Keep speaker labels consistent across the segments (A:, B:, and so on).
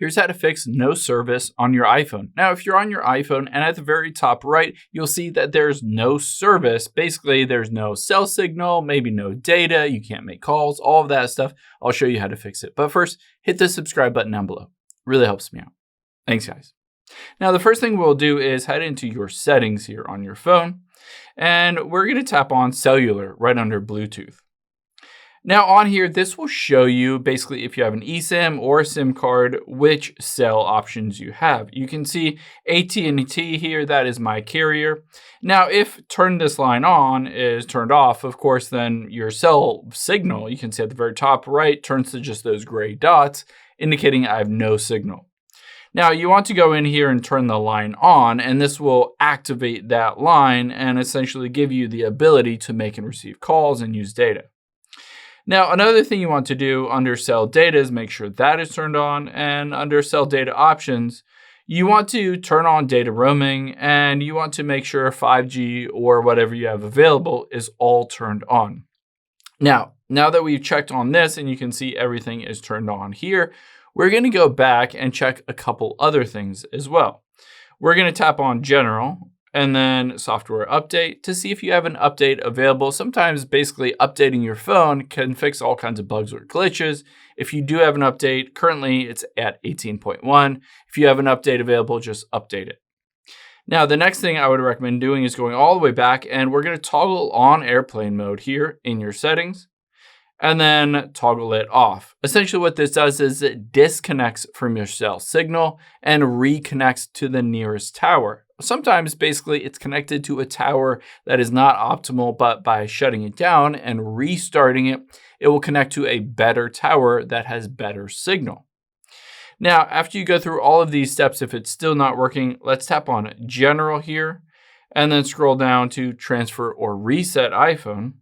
A: Here's how to fix no service on your iPhone. Now, if you're on your iPhone and at the very top right, you'll see that there's no service. Basically, there's no cell signal, maybe no data, you can't make calls, all of that stuff. I'll show you how to fix it. But first, hit the subscribe button down below. Really helps me out. Thanks, guys. Now, the first thing we'll do is head into your settings here on your phone, and we're going to tap on Cellular right under Bluetooth. Now on here, this will show you basically if you have an eSIM or a SIM card, which cell options you have. You can see AT&T here, that is my carrier. Now, if turn this line on is turned off, of course, then your cell signal, you can see at the very top right, turns to just those gray dots, indicating I have no signal. Now you want to go in here and turn the line on, and this will activate that line and essentially give you the ability to make and receive calls and use data. Now, another thing you want to do under cell data is make sure that is turned on, and under cell data options, you want to turn on data roaming, and you want to make sure 5G or whatever you have available is all turned on. Now that we've checked on this and you can see everything is turned on here, we're going to go back and check a couple other things as well. We're going to tap on General and then Software Update to see if you have an update available. Sometimes basically updating your phone can fix all kinds of bugs or glitches. If you do have an update, currently it's at 18.1. If you have an update available, just update it. Now, the next thing I would recommend doing is going all the way back, and we're going to toggle on airplane mode here in your settings, and then toggle it off. Essentially what this does is it disconnects from your cell signal and reconnects to the nearest tower. Sometimes basically it's connected to a tower that is not optimal, but by shutting it down and restarting it, it will connect to a better tower that has better signal. Now, after you go through all of these steps, if it's still not working, let's tap on General here and then scroll down to Transfer or Reset iPhone.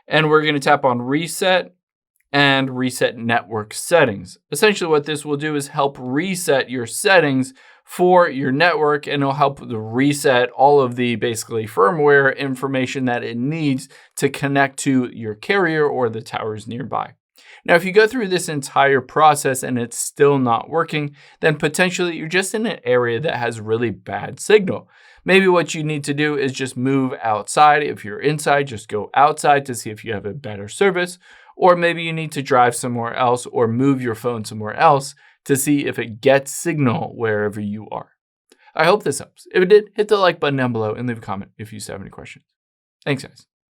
A: And we're going to tap on Reset and Reset Network Settings. Essentially what this will do is help reset your settings for your network, and it'll help to reset all of the basically firmware information that it needs to connect to your carrier or the towers nearby. Now, if you go through this entire process and it's still not working, then potentially you're just in an area that has really bad signal. Maybe what you need to do is just move outside. If you're inside, just go outside to see if you have a better service, or maybe you need to drive somewhere else or move your phone somewhere else to see if it gets signal wherever you are. I hope this helps. If it did, hit the like button down below and leave a comment if you still have any questions. Thanks, guys.